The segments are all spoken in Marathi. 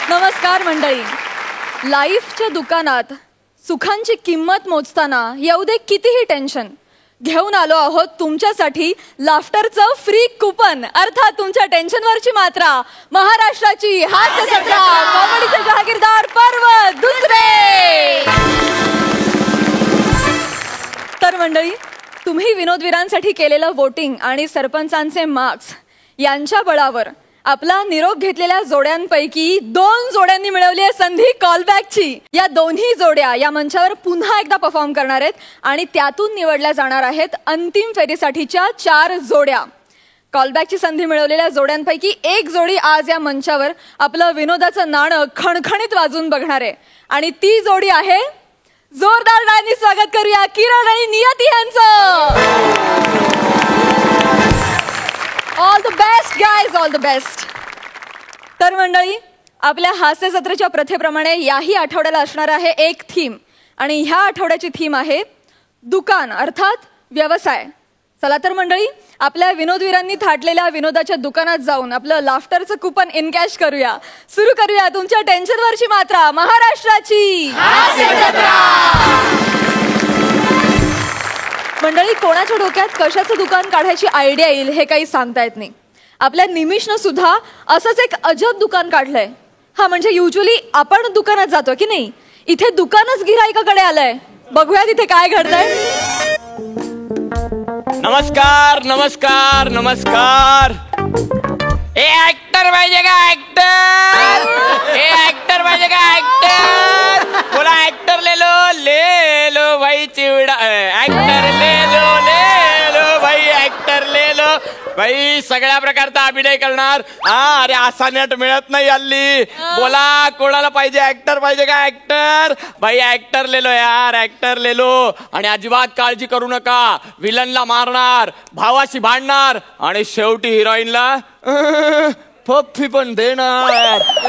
नमस्कार मंडळी. लाईफच्या दुकानात सुखांची किंमत मोजताना येऊ दे कितीही टेन्शन, घेऊन आलो आहोत तुमच्यासाठी लाफ्टरचं फ्री कुपन, अर्थात तुमच्या टेन्शनवरची मात्रा. महाराष्ट्राची हास्य जत्रा, कॉमेडीचे जहागीरदार पर्व दुसरे. तर मंडळी, तुम्ही विनोदवीरांसाठी केलेलं वोटिंग आणि सरपंचांचे मार्क्स यांच्या बळावर आपला निरोप घेतलेल्या जोड्यांपैकी 2 जोड्यांनी मिळवली आहे संधी कॉलबॅकची. या दोन्ही जोड्या या मंचावर पुन्हा एकदा परफॉर्म करणार आहेत आणि त्यातून निवडल्या जाणार आहेत अंतिम फेरीसाठीच्या 4 जोड्या. कॉलबॅकची संधी मिळवलेल्या जोड्यांपैकी एक जोडी आज या मंचावर आपलं विनोदाचं नाणं खणखणीत वाजून बघणार आहे आणि ती जोडी आहे, जोरदार टाळ्यांनी स्वागत करूया किरण आणि नियती यांचं. All the best guys, all the best. तर मंडळी, आपल्या हास्य जत्रेच्या प्रथेप्रमाणे याही आठवड्याला असणार आहे एक थीम आणि ह्या आठवड्याची थीम आहे दुकान, अर्थात व्यवसाय. चला तर मंडळी, आपल्या विनोदवीरांनी थाटलेल्या विनोदाच्या दुकानात जाऊन आपलं लाफ्टरचं कुपन इनकॅश करूया. सुरू करूया तुमच्या टेन्शनवरची मात्रा, महाराष्ट्राची हास्य जत्रा. मंडळी, कोणाच्या डोक्यात कशाचं दुकान काढायची आयडिया येईल हे काही सांगता येत नाही. आपल्या निमिषनं सुद्धा असंच एक अजब दुकान काढलंय. हा म्हणजे युजली आपण दुकानात जातो की नाही, इथे दुकानच गिऱ्हाईकाकडे आलंय. बघूया तिथे काय घडतंय. नमस्कार नमस्कार नमस्कार. ए ऍक्टर पाहिजे का ऍक्टर? ए ऍक्टर पाहिजे का ऍक्टर? बोला ऍक्टर ले लो भाई चिवडा. ऍक्टर ले लो भाई, ऍक्टर ले लो भाई. सगळ्या प्रकारचा अभिनय करणार. हा, अरे असा नट मिळत नाही हल्ली. बोला कोणाला पाहिजे, ऍक्टर पाहिजे का ऍक्टर? भाई ऍक्टर ले लो यार, ऍक्टर ले लो. आणि अजिबात काळजी करू नका, विलनला मारणार, भावाशी भांडणार आणि शेवटी हिरोईनला पप्पी पण देणार.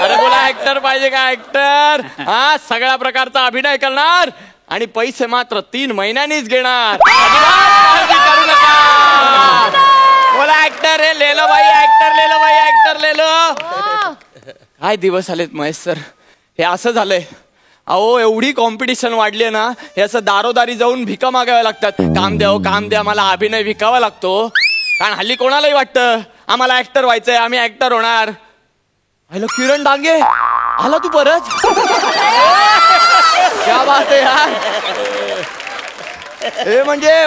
अरे बोला ऍक्टर पाहिजे का ऍक्टर? हा, सगळ्या प्रकारचा अभिनय करणार आणि पैसे मात्र 3 महिन्यांनीच घेणार. अजिबात काळजी करू नका. बोला ऍक्टर हे ले लो भाई, ऍक्टर ले लो भाई, ऍक्टर ले लो. काय दिवस आलेत महेश सर, हे असं झालंय. अहो, एवढी कॉम्पिटिशन वाढली आहे ना, हे असं दारोदारी जाऊन भिका मागाव्या लागतात. काम द्या, काम द्या, मला अभिनय विकावा लागतो. कारण हल्ली कोणालाही वाटतं आम्हाला ऍक्टर व्हायचंय, आम्ही ऍक्टर होणार. हॅलो किरण डांगे, आला तू परत? क्या बात आहे यार. हे म्हणजे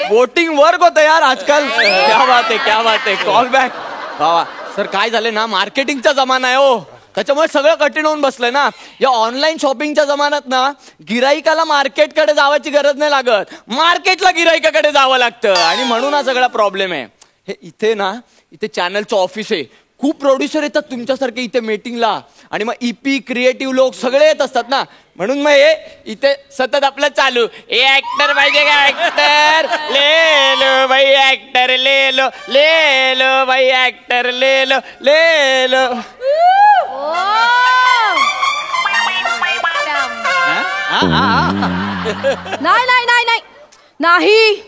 वोटिंग वर्क होतं यार आजकाल. क्या बात आहे, क्या बात आहे. Call back. बाबा सर, काय झालंय ना, मार्केटिंगचा जमाना आहे हो, त्याच्यामुळे सगळं कठीण होऊन बसलंय ना. या ऑनलाईन शॉपिंगच्या जमान्यात ना, गिराईकाला मार्केटकडे जावायची गरज नाही लागत, मार्केटला गिराईकाकडे जावं लागतं. आणि म्हणून हा सगळा प्रॉब्लेम आहे. हे इथे ना, इथे चॅनलचं ऑफिस आहे, खूप प्रोड्युसर येतात तुमच्यासारखे इथे मीटिंगला. आणि मग ईपी क्रिएटिव्ह लोक सगळे येत असतात ना, म्हणून मग हे इथे सतत आपलं चालू. ए ऍक्टर पाहिजे का ऍक्टर? ले लो भाई ऍक्टर, ले लो भाई ऍक्टर, ले लो. नाही नाही नाही नाही नाही,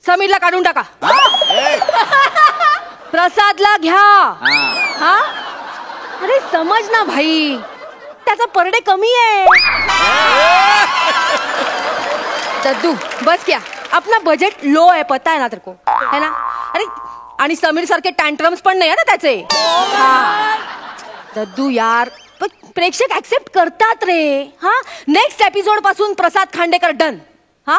समीरला काढून टाका, प्रसादला घ्या. हा, अरे समज ना भाई, त्याचा पर डे कमी आहे. दद्दू बस क्या, अपना बजेट लो है, पता है ना तेरे को, है ना. अरे आणि समीर सारखे टँट्रम्स पण नाही आहे ना त्याचे. हा दद्दू यार, प्रेक्षक ऍक्सेप्ट करतात रे. हा, नेक्स्ट एपिसोड पासून प्रसाद खांडेकर डन. हा,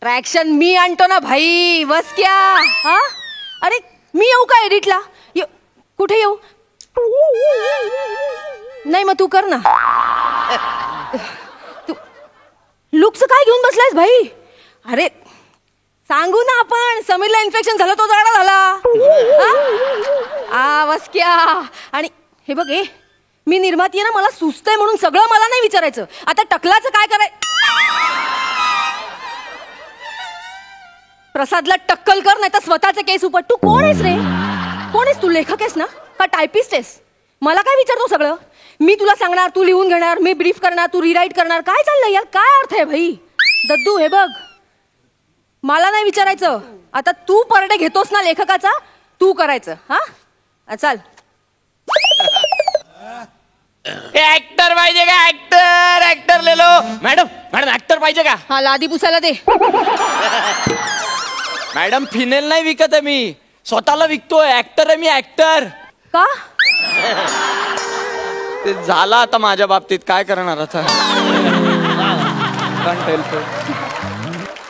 ट्रॅक्शन मी आणतो ना भाई, बस क्या. हा, अरे मी येऊ का एडिटला? कुठे येऊ? नाही मग तू कर ना. तू लुकचं काय घेऊन बसलायस भाई? अरे सांगू ना आपण, समीरला इन्फेक्शन झालं, तो जाडा झाला. बस क्या. आणि हे बघ, मी निर्माती आहे ना, मला सुचतंय म्हणून सगळं मला नाही विचारायचं. आता टकलाचं काय करायचं? प्रसादला टक्कल कर, नाही तर स्वतःचे केस उपट. तू कोण आहेस रे? कोण आहेस तू? लेखक आहेस ना का टायपिस्ट आहेस? मला काय विचारतो सगळं? मी तुला सांगणार, तू लिहून घेणार, मी ब्रीफ करणार, तू रिराईट करणार. काय चाललंय यार? काय अर्थ आहे भाई? दद्दू हे बघ, मला नाही विचारायचं. आता तू पर डे घेतोस ना लेखकाचा, तू करायचं. हा चाल. ऍक्टर पाहिजे का ऍक्टर ऍक्टर ले लो मॅडम मॅडम ऍक्टर पाहिजे का हा लादी पुसायला दे. मॅडम फिनेल नाही विकत आहे मी स्वतःला विकतोय ऍक्टर आहे मी ऍक्टर का ते झाला आता माझ्या बाबतीत काय करणार आता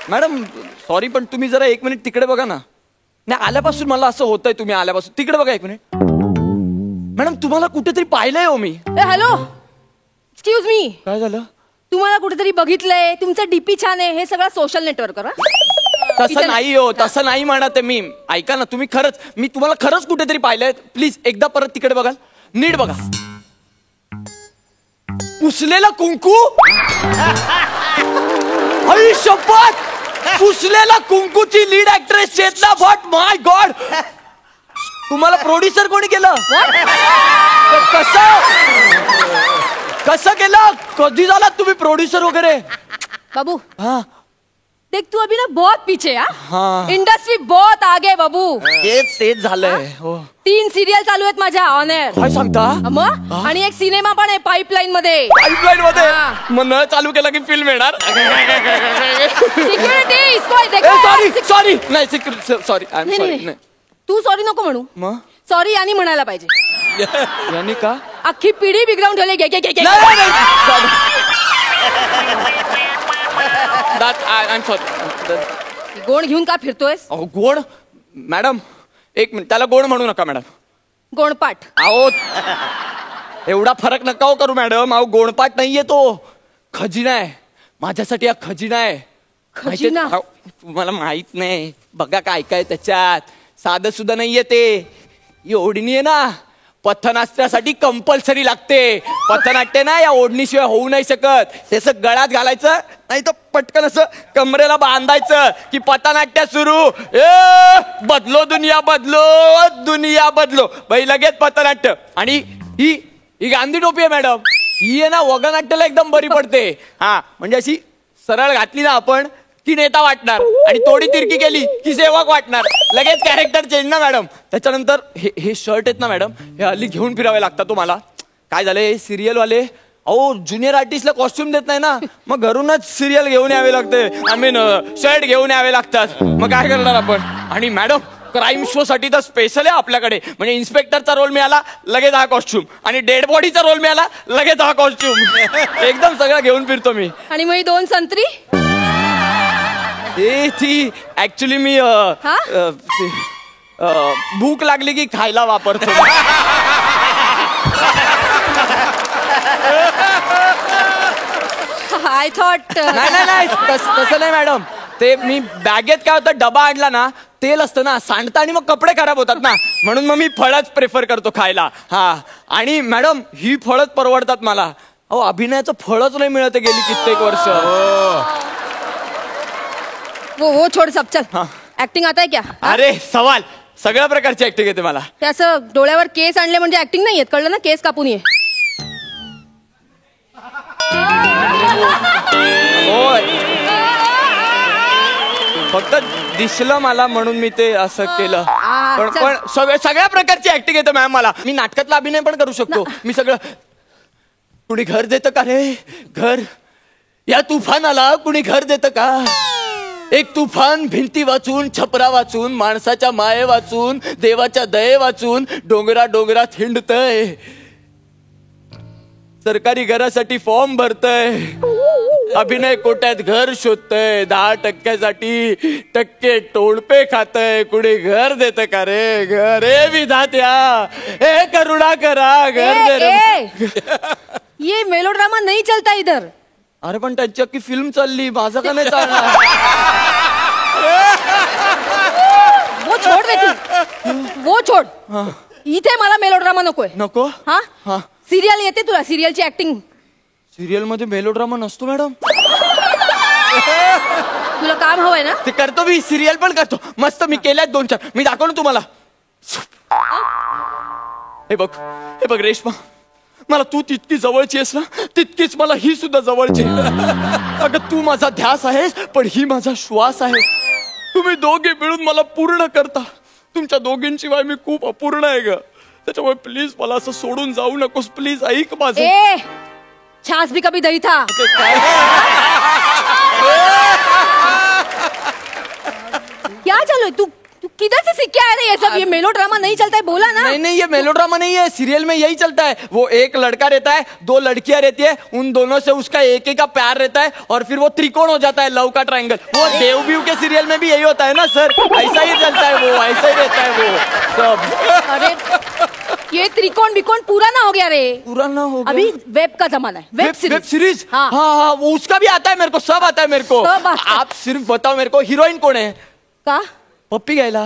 मॅडम सॉरी पण तुम्ही जरा 1 मिनिट तिकडे बघा ना नाही आल्यापासून मला असं होतंय तुम्ही आल्यापासून तिकडे बघा 1 मिनिट मॅडम तुम्हाला कुठेतरी पाहिलंय हो मी हॅलो एक्सक्यूज मी काय झालं तुम्हाला कुठेतरी बघितलंय तुमचं डीपी छान आहे हे सगळं सोशल नेटवर्कवर तसं नाही हो तसं नाही म्हणत आहे मी ऐका ना तुम्ही खरंच मी तुम्हाला खरंच कुठेतरी पाहिलंय प्लीज एकदा परत तिकडे बघाल नीट बघा पुसलेला कुंकू आई शपथ पुसलेला कुंकूची लीड ऍक्ट्रेस चेतना भट माय गॉड तुम्हाला प्रोड्युसर कोणी केलं कसं केलं कधी झालात तुम्ही प्रोड्युसर वगैरे बाबू हा देख तू अभी ना बहुत पीछे हाँ. हाँ इंडस्ट्री बहुत आगे बाबू तेच झालंय हो 3 सिरियल चालू आहेत माझ्या ऑन एअर काय सांगता मग आणि एक सिनेमा पण आहे पाईपलाईन मध्ये पाईपलाईन मध्ये हा. मग नळ चालू केला की फिल्म येणार सिक्युरिटी सॉरी सॉरी नाही सॉरी आय एम सॉरी तू सॉरी नको म्हणू मग सॉरी आणि म्हणायला पाहिजे यांनी का अख्खी पिढी बिघडवून ठेवली घे गोण घेऊन का फिरतोयस गोड मॅडम 1 मिनिट त्याला गोड म्हणू नका मॅडम गोणपाठ अहो एवढा फरक नका हो करू मॅडम अहो गोणपाट नाहीये तो खजिना आहे माझ्यासाठी हा खजिना आहे खजिना? अहो, तुम्हाला माहित नाही बघा काय काय त्याच्यात साधं सुद्धा नाहीये ते ही ओढणी आहे ना पथनाट्यासाठी कंपल्सरी लागते पथनाट्य ना या ओढणीशिवाय होऊ नाही शकत त्याचं गळ्यात घालायचं नाही तर पटकन असं कमरेला बांधायचं की पथनाट्य सुरू बदलो दुनिया बदलो बाई लगेच पथनाट्य आणि ही गांधी टोपी आहे मॅडम ही आहे ना वगनाट्याला एकदम बरी पडते हा म्हणजे अशी सरळ घातली ना आपण की नेता वाटणार आणि थोडी तिरकी केली की सेवक वाटणार लगेच कॅरेक्टर चेंज ना मॅडम त्याच्यानंतर हे शर्ट आहेत ना मॅडम हे हल्ली घेऊन फिरावे लागतात तुम्हाला काय झालंय सिरियल वाले अहो ज्युनियर आर्टिस्टला कॉस्ट्युम देत नाही ना मग घरूनच सिरियल घेऊन यावे लागते आय मीन शर्ट घेऊन यावे लागतात मग काय करणार आपण आणि मॅडम क्राईम शो साठी तर स्पेशल आहे आपल्याकडे म्हणजे इन्स्पेक्टरचा रोल मिळाला लगेच हा कॉस्ट्युम आणि डेड बॉडीचा रोल मिळाला लगेच हा कॉस्ट्युम एकदम सगळं घेऊन फिरतो मी आणि मग 2 संत्री ती ऍक्च्युली मी भूक लागली की खायला वापरतो आय थॉट नाही तसं नाही मॅडम ते मी बॅगेत काय होतं डबा आणला ना तेल असतं ना सांडतं आणि मग कपडे खराब होतात ना म्हणून मग मी फळच प्रेफर करतो खायला हा आणि मॅडम ही फळच परवडतात मला अहो अभिनयाचं फळच नाही मिळत गेली कित्येक वर्ष वो छोड़ सब चल ऍक्टिंग आता है क्या अरे सवाल सगळ्या प्रकारची ऍक्टिंग येते मला ते असं डोळ्यावर केस आणले म्हणजे ऍक्टिंग नाही येत कळलं ना केस कापून ये होय फक्त दिसलं मला म्हणून मी ते असं केलं पण सगळ्या प्रकारची ऍक्टिंग येते मॅम मला मी नाटकातला अभिनय पण करू शकतो मी सगळं कुणी घर देतं का रे घर या तुफानाला कुणी घर देतं का एक तुफान भिंती वाचून छपरा वाचून माणसाच्या माये वाचून देवाच्या दये वाचून डोंगरात हिंडतय सरकारी घरासाठी फॉर्म भरतय अभिनय कोट्यात घर शोधतय 10% टक्के टोळपे खातय कुणी घर देतं का रे घर ए विधात्या ए करुणा करा घर दे रे. ये मेलोड्रामा नहीं चलता इधर अरे पण त्यांची अख्खी फिल्म चालली माझं का नाही चालणार वो छोड़ दे तू वो छोड़ इथे मला मेलोड्रामा नकोय नको हा सिरियल येते तुला सिरियलची ऍक्टिंग सिरियल मध्ये मेलोड्रामा नसतो मॅडम तुला काम हवंय ना ते करतो मी सिरियल पण करतो मस्त मी केल्यात 2-4 मी दाखवतो तुम्हाला हे बघ रेश्मा मला तू तितकी जवळची आहेस ना तितकीच मला ही सुद्धा जवळची अगं तू माझा ध्यास आहेस पण ही माझा श्वास आहे तुम्ही दोघे मिळून मला पूर्ण करता तुमच्या दोघींशिवाय मी खूप अपूर्ण आहे ग त्याच्यामुळे प्लीज मला असं सोडून जाऊ नकोस प्लीज ऐक माझं छाछ भी कभी दही था. क्या चालू है? तू किधर से सीख के आया रे ये सब? ये मेलो ड्रामा नहीं चलता है, बोला ना. नहीं ये मेलोड्रामा नहीं है, सीरियल में यही चलता है. वो एक लड़का रहता है, 2 लड़कियां रहती है, उन दोनों से उसका एक का प्यार रहता है और फिर वो त्रिकोण हो जाता है, लव का ट्रायंगल. वो देवव्यू के सीरियल में भी यही होता है ना सर, ऐसा ही चलता है, वो ऐसा ही रहता है वो सब. अरे ये त्रिकोण बिकोण पुराना हो गया रे. पुराना हो गया. अभी वेब का जमाना है. Web series. हाँ. हाँ वो उसका भी आता है मेरे को, सब आता है मेरे को. सब आता है. आप सिर्फ बताओ मेरे को, हीरोइन कौन है? का पप्पी घ्यायला.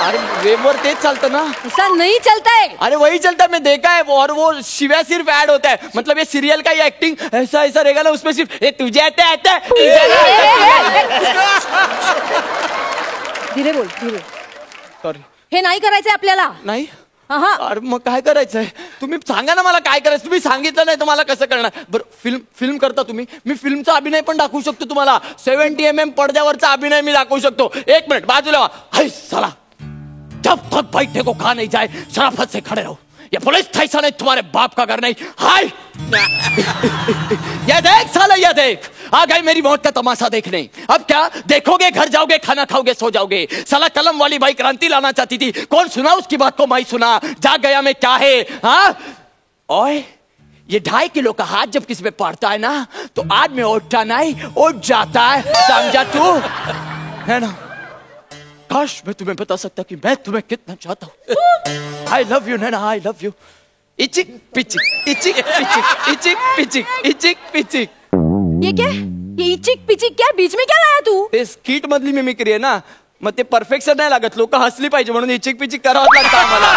अरे वेबवर तेज चालतं ना. ऐसा नहीं चलता है. अरे वही चलता है, मैं देखा है वो. और वो शिव्या सिर्फ ऐड होता है, मतलब ये सीरियल का ये एक्टिंग ऐसा ऐसा रहेगा ना, उसमें सिर्फ ए तुझे आता है. धीरे बोल, धीरे. सॉरी. हे नाही करायचंय आपल्याला. नाही. हा. अरे मग काय करायचंय? तुम्ही सांगा ना मला काय करायचं. तुम्ही सांगितलं नाही तर मला कसं करणार? बरं फिल्म करता तुम्ही, मी फिल्मचा अभिनय पण दाखवू शकतो तुम्हाला. 70 mm पडद्यावरचा अभिनय मी दाखवू शकतो. 1 मिनिट बाजूला व्हा. हाय साला, जब तक बैठने को कहा नहीं जाए शराफत से खड़े रहो. ये पुलिस स्टेशन है, तुम्हारे बाप का घर नहीं. हाय ये देख साला, ये देख, आ गई मेरी मौत का तमाशा देखने. अब क्या देखोगे? घर जाओगे, खाना खाओगे, सो जाओगे. साला कलम वाली भाई क्रांति लाना चाहती थी, कौन सुना उसकी बात को? मैं सुना. जाग गया मैं, क्या है? हाँ ओए, ये 2.5 किलो का हाथ जब किसी पे पड़ता है ना, तो आदमी उठता नहीं, उठ जाता है. समझा तू? है ना? काश मैं तुम्हें बता सकता कि मैं तुम्हें कितना चाहता हूँ. I love you Naina, I love you. इचिक पिचिक, इचिक पिचिक, इचिक पिचिक, इचिक पिचिक. ये क्या? ये इचिक पिचिक क्या? बीच में क्या लाया तू? ते स्किट मधली मिमिक्री आहे ना, मग ते परफेक्शन नाही लागत. लोक हसली पाहिजे म्हणून इचिक पिचिक करावं लागतं आम्हाला.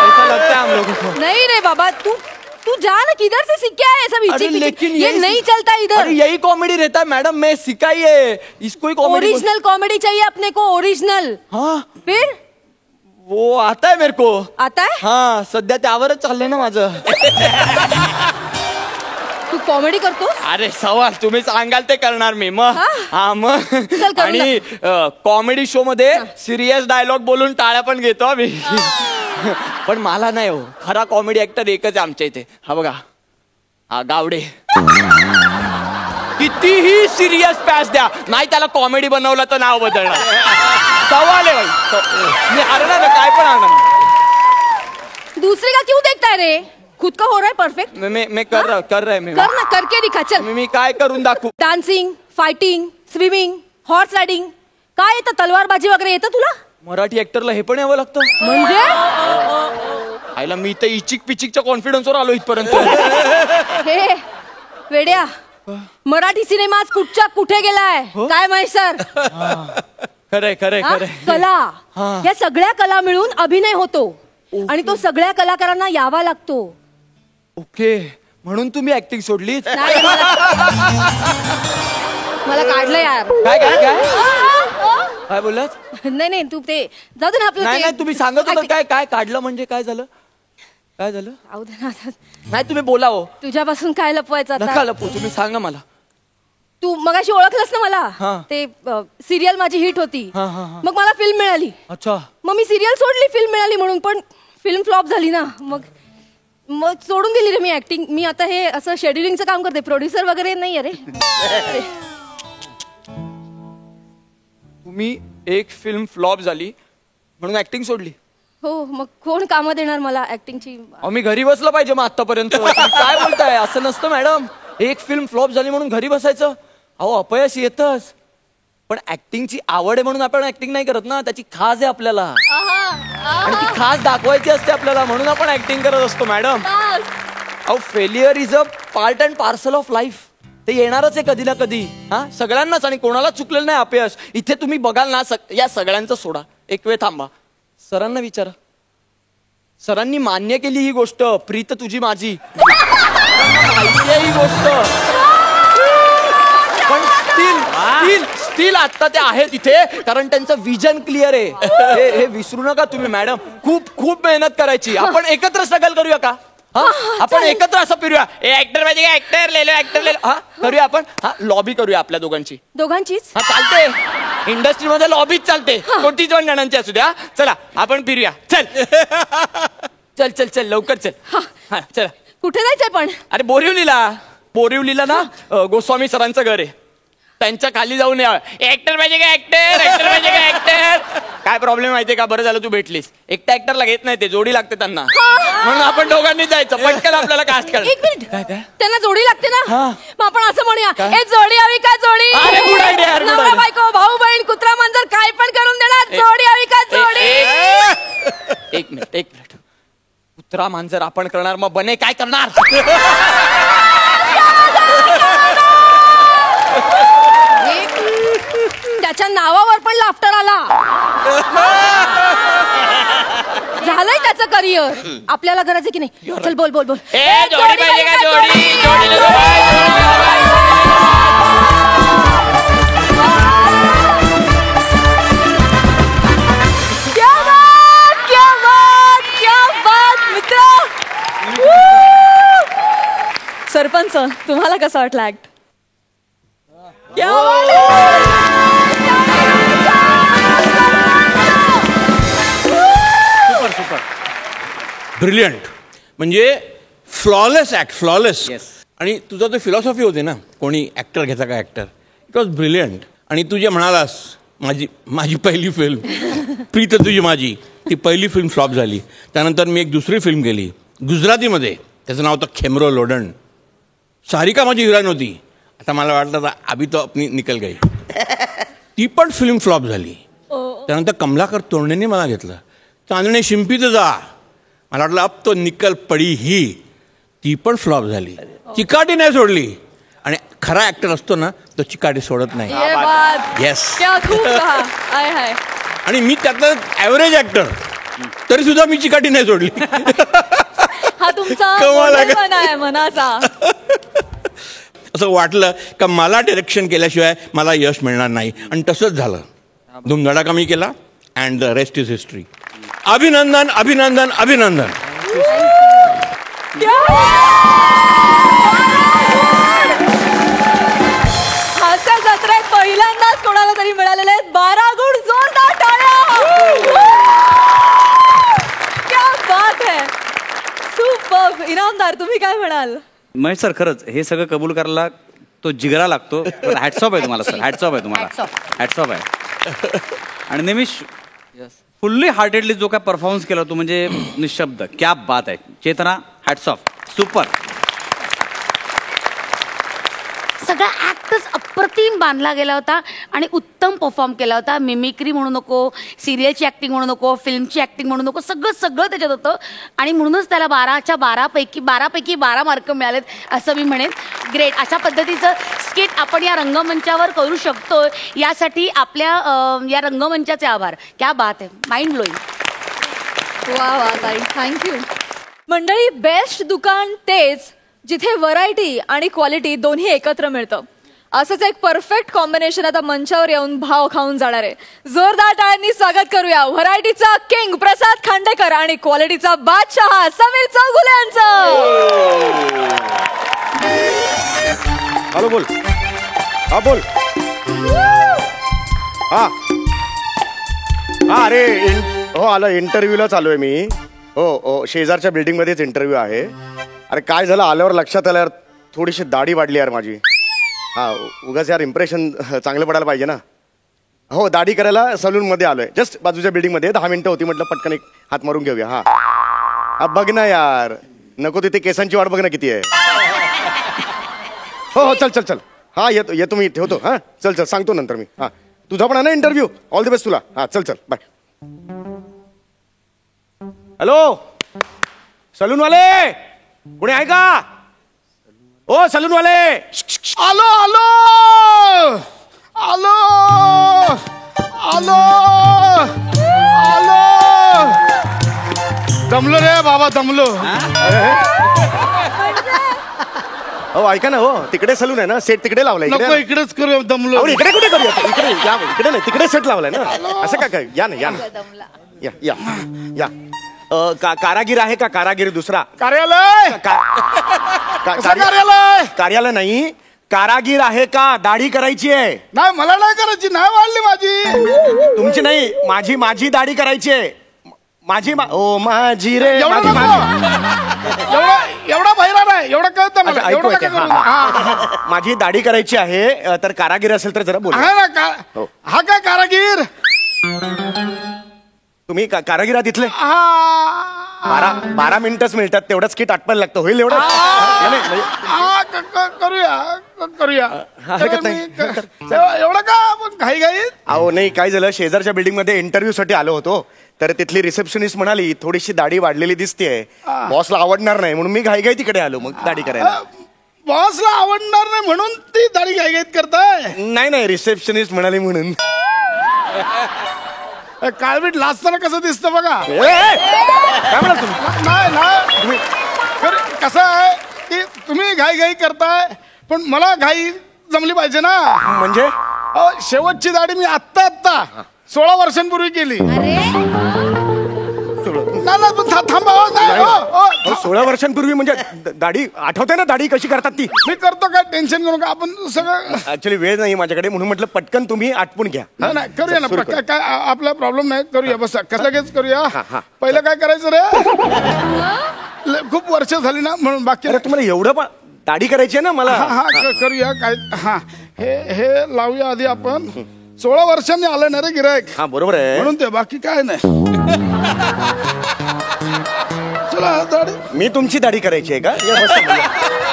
ऐसा लगता है हम लोगों को. नहीं रे बाबा, तू जा ना. किधर से सीख के आया ये सब अरे इचिक पिचिक? लेकिन ये नहीं चलता इधर. अरे यही कॉमेडी रहता है मैडम, मैं सिखाई है इसको ही कॉमेडी. ओरिजिनल कॉमेडी चाहिए अपने को, ओरिजिनल. हाँ फिर वो आता है मेरे को. आता है? हाँ सध्या त्यावरच चाललंय ना माझं. तू कॉमेडी करतो? अरे सवाल तुम्ही सांगाल ते करणार मी. मग हा मग. चल करू आणि कॉमेडी शो मध्ये सिरियस डायलॉग बोलून टाळ्या पण घेतो आम्ही. पण मला नाही हो, खरा कॉमेडी ऍक्टर एकच आहे आमच्या इथे. हा बघा, हा गावडे. कितीही सिरियस पॅच द्या, नाही त्याला कॉमेडी बनवलं तर नाव बदलणार. सवाल आहे भाई, मी हरणार ना, काय पण हरणार. दूसरे का क्यों देखता है रे? खुद का हो रहा है परफेक्ट. मैं कर रहा है. कर ना, करके दिखा. चल. मी काय करून दाखवू? Dancing, fighting, swimming, horse riding, काय येतं? तलवारबाजी वगैरे येतं तुला? मराठी ऍक्टरला हे पण यावं लागतं. म्हणजे आईला मी तर इचिक पिचिकच्या कॉन्फिडन्सवर आलो इथपर्यंत. हे वेड्या, मराठी सिनेमा आज कुठच्या कुठे गेलाय काय माहिती सर? खरंय खरंय खरंय. कला, हा. या सगळ्या कला मिळून अभिनय होतो आणि तो सगळ्या कलाकारांना यावा लागतो. ओके, म्हणून तुम्ही ऍक्टिंग सोडली? नाही, मला काढलं यार. काय काय काय काय बोललात? नाही तू ते जाऊ दे ना आपलं. नाही तुम्ही सांगत होता. काय काय काढलं म्हणजे काय झालं? काय झालं? जाऊ दे ना आता. नाही तुम्ही बोला हो. तुझ्यापासून काय लपवायचं नका आता? लपू, तुम्ही सांगा मला. तू मगाशी ओळखलंस ना मला. हा. ते सिरियल माझी हिट होती, हा, हा, हा. मग मला फिल्म मिळाली. अच्छा. मग मी सिरियल सोडली, फिल्म मिळाली म्हणून. पण फिल्म फ्लॉप झाली ना, मग सोडून दिली रे मी ऍक्टिंग. मी आता हे असं शेड्युलिंगचं काम करते, प्रोड्युसर वगैरे नाही रे. तुम्ही एक फिल्म फ्लॉप झाली म्हणून ऍक्टिंग सोडली? हो, मग कोण कामं देणार मला ऍक्टिंगची? अहो मी घरी बसलं पाहिजे मग आतापर्यंत. काय बोलताय? असं नसतं मॅडम. एक फिल्म फ्लॉप झाली म्हणून घरी बसायचं? अहो अपयश येतच, पण ऍक्टिंगची आवड आहे म्हणून आपण ऍक्टिंग नाही करत ना. त्याची खास आहे आपल्याला, आणि ती खास दाखवायची असते आपल्याला, म्हणून आपण ऍक्टिंग करत असतो मॅडम. अहो failure is a part and parcel of life. ते येणारच आहे कधी ना कधी. हा सगळ्यांनाच, आणि कोणाला चुकलेलं नाही अपयश. इथे तुम्ही बघाल ना, या सगळ्यांचं सोडा, एक वेळ थांबा, सरांना विचारा. सरांनी मान्य केली ही गोष्ट, प्रीत तुझी माझी. माहिती आहे ही गोष्ट, पण स्टील आता ते आहेत इथे कारण त्यांचं विजन क्लिअर आहे. हे विसरू नका तुम्ही मॅडम. खूप खूप मेहनत करायची. आपण एकत्र स्ट्रगल करूया का? आपण एकत्र असं फिरूया. ऍक्टर पाहिजे का? ऍक्टर ले लो, ऍक्टर ले लो. हा करूया आपण. हा लॉबी करूया आपल्या दोघांचीच. दोघांचीच? हा चालते. इंडस्ट्रीमध्ये लॉबीच चालते, कोणतीच पण जणांची असू द्या. चला आपण फिरूया. चल चल चल चल लवकर चल. हा चल. कुठे जायचंय पण? अरे बोरिवलीला ना गोस्वामी सरांचं घर आहे, त्यांच्या खाली जाऊन या. ऍक्टर पाहिजे का ऍक्टर, ऍक्टर पाहिजे का ऍक्टर. काय प्रॉब्लेम माहितीये का, बरं झालं तू भेटलीस. एकटा ऍक्टरला घेत नाही ते, जोडी लागते त्यांना, म्हणून आपण दोघांनी जायचं. पटकन आपल्याला कास्ट कर. एक मिनिट, काय त्यांना जोडी लागते ना, हा. मग आपण असं म्हणूया, काय? ए जोडी हवी का जोडी? अरे, good idea, good नवरा idea. बायको, भाऊ बहीण, कुत्रा मांजर काय पण करून देणार. जोडी हवी का जोडी? एक मिनिट. कुत्रा मांजर आपण करणार, मग बने काय करणार? त्याच्या नावावर पण लाफ्टर आला. झालंय त्याचं करिअर. आपल्याला गरज आहे की नाही? चल बोल. ए जोडी पाहिजे का जोडी, जोडी नको बाय, जोडी नको बाय. क्या बात मित्र. सरपंच, तुम्हाला कसं वाटलं ऍक्ट? Super brilliant. म्हणजे फ्लॉलेस ऍक्ट, फ्लॉलेस. आणि तुझा तो फिलॉसॉफी होते ना, कोणी ऍक्टर घ्यायचा का ऍक्टर, इट वॉज ब्रिलियंट. आणि तू जे म्हणालास, माझी पहिली फिल्म प्रीत तुझी माझी, ती पहिली फिल्म फ्लॉप झाली. त्यानंतर मी एक दुसरी फिल्म केली गुजरातीमध्ये, त्याचं नाव होतं खेमरो लोडण. सारिका माझी हिरोईन होती. आता मला वाटलं अभी तो अपनी निकल गई. ती पण फिल्म फ्लॉप झाली. त्यानंतर कमलाकर तोरणे मला घेतलं, चांदणे शिंपीचं जा. मला वाटलं अब तो निकल पडी ही, ती पण फ्लॉप झाली. चिकाटी नाही सोडली. आणि खरा ऍक्टर असतो ना, तो चिकाटी सोडत नाही. येस. आणि मी त्यातला ॲव्हरेज ऍक्टर, तरी सुद्धा मी चिकाटी नाही सोडली. हा तुमचा मन आहे मनाचा. असं वाटलं का मला डिरेक्शन केल्याशिवाय मला यश मिळणार नाही, आणि तसंच झालं. धूमधडाका मी केला, and the rest is history. अभिनंदन अभिनंदन अभिनंदन. हास्य जत्रेत पहिल्यांदाच कोणाला तरी मिळालेले आहेत 12 गुण. जोरदार टाळ्या. क्या बात है. सुपर. इनामदार, तुम्ही काय म्हणाल? महेश सर, खरंच हे सगळं कबूल करायला तो जिगरा लागतो. हॅट्स ऑफ आहे तुम्हाला सर, हॅट्स ऑफ आहे तुम्हाला, हॅट्स ऑफ आहे. आणि निमिष, फुल्ली हार्टेडली जो काय परफॉर्मन्स केला तो, म्हणजे निशब्द, क्या बात आहे. चेतना, हॅट्स ऑफ, सुपर. सगळा ऍक्टच अप्रतिम बांधला गेला होता आणि उत्तम परफॉर्म केला होता. मिमिक्री म्हणू नको, सिरियलची ऍक्टिंग म्हणू नको, फिल्मची ऍक्टिंग म्हणू नको, सगळं त्याच्यात होतं. आणि म्हणूनच त्याला 12च्या 12पैकी 12 मार्क मिळालेत असं मी म्हणेन. ग्रेट. अशा पद्धतीचं स्किट आपण या रंगमंचावर करू शकतो, यासाठी आपल्या या रंगमंचाचे आभार. क्या बात आहे, माइंड ब्लोईंग. वा ताई, थँक्यू. मंडळी, बेस्ट दुकान तेच जिथे व्हरायटी आणि क्वालिटी दोन्ही एकत्र मिळतं. असंच एक परफेक्ट कॉम्बिनेशन आता मंचावर येऊन भाव खाऊन जाणार आहे. जोरदार टाळ्यांनी स्वागत करूया व्हरायटीचा किंग प्रसाद खांडेकर आणि क्वालिटीचा बादशाह समीर चौगुले यांचं. हॅलो, बोल. हा बोल. हा अरे हो, आलो. इंटरव्ह्यूला चालू आहे मी. हो, शेजारच्या बिल्डिंगमध्येच इंटरव्ह्यू आहे. अरे काय झालं, आल्यावर लक्षात आलं यार, थोडीशी दाढी वाढली यार माझी. हा, उगाच यार इम्प्रेशन चांगलं पडायला पाहिजे ना. हो, दाढी करायला सलूनमध्ये आलोय. जस्ट बाजूच्या बिल्डिंगमध्ये 10 मिनिटं होती, म्हटलं पटकन एक हात मारून घेऊया. हा बघ ना यार, नको तिथे केसांची वाट बघ ना किती आहे. हो, चल. हा, येतो मी, ठेवतो. हा, चल सांगतो नंतर मी. हा, तुझा पण आहे ना इंटरव्ह्यू. ऑल द बेस्ट तुला. हा, चल बाय. हॅलो, सलूनवाले कुणी आहे का? ओ सलूनवाले. आलो दमलो रे बाबा, दमलो. हो ऐका ना, हो तिकडे सलून आहे ना, सेट तिकडे लावलाय. नको, इकडेच करू, दमलो. अहो, इकडे कुठे करूया? इकडे नाही, तिकडे सेट लावलाय ना. असं काय? या ना, या. कारागीर आहे का? कारागीर दुसरा कार्यालय. कार्यालय नाही, कारागीर आहे का? दाढी करायची आहे. नाही, मला नाही करायची, नाही वाढली माझी. तुमची नाही, माझी दाढी करायची आहे. ओ माझी रे एवढा माझी- नको. एवढा बहिरा नाही एवढं कळतं मला अच्छा, एवढं ऐकू नका येते. करू. हा, हा. माझी दाढी करायची आहे तर कारागीर असेल तर जरा बोला आहे ना का हो. हा काय कारागीर तुम्ही कारागीर आहात इथले हा 12 मिनिटच मिळतात तेवढंच किट आटपायला लागतं होईल एवढं नाही, नाही, म्हणजे- हा, करूया हरकत नाही. एवढं का आपण घाई घाई अहो नाही काय झालं शेजारच्या बिल्डिंग मध्ये इंटरव्ह्यू साठी आलो होतो तर तिथली रिसेप्शनिस्ट म्हणाली थोडीशी दाढी वाढलेली दिसतेय बॉसला आवडणार नाही म्हणून मी घाईघाई तिकडे आलो मग दाढी करायला बॉसला आवडणार नाही म्हणून ती दाढी घाईघाईत करताय नाही रिसेप्शनिस्ट म्हणाली म्हणून काळवीट लाजताना कसं दिसतं बघा काय म्हणाल तुम्ही नाही कसं आहे की तुम्ही घाई करताय पण मला घाई जमली पाहिजे ना म्हणजे अहो, शेवटची दाढी मी आत्ता 16 वर्षांपूर्वी केली नाही, पण थांबा हो, नाही, हो. 16 वर्षांपूर्वी म्हणजे दाढी आठवते ना दाढी कशी करतात ती मी करतो काय टेन्शन करू नका आपण सगळं ऍक्च्युली वेळ नाही माझ्याकडे म्हणून म्हटलं पटकन तुम्ही आटपून घ्या नाही करूया ना सुरू करू. काय आपला प्रॉब्लेम नाही करूया बस कसं लगेच करूया हा. पहिलं काय करायचं रे खूप वर्ष झाली ना म्हणून बाकी अरे तुम्हाला एवढं पण दाढी करायची आहे ना मला हा करूया काय हा हे लावूया आधी आपण 16 वर्षांनी आलं ना रे गिरायक हा बरोबर आहे म्हणून ते बाकी काय नाही चला दाढी मी तुमची दाढी करायची आहे का या बसा,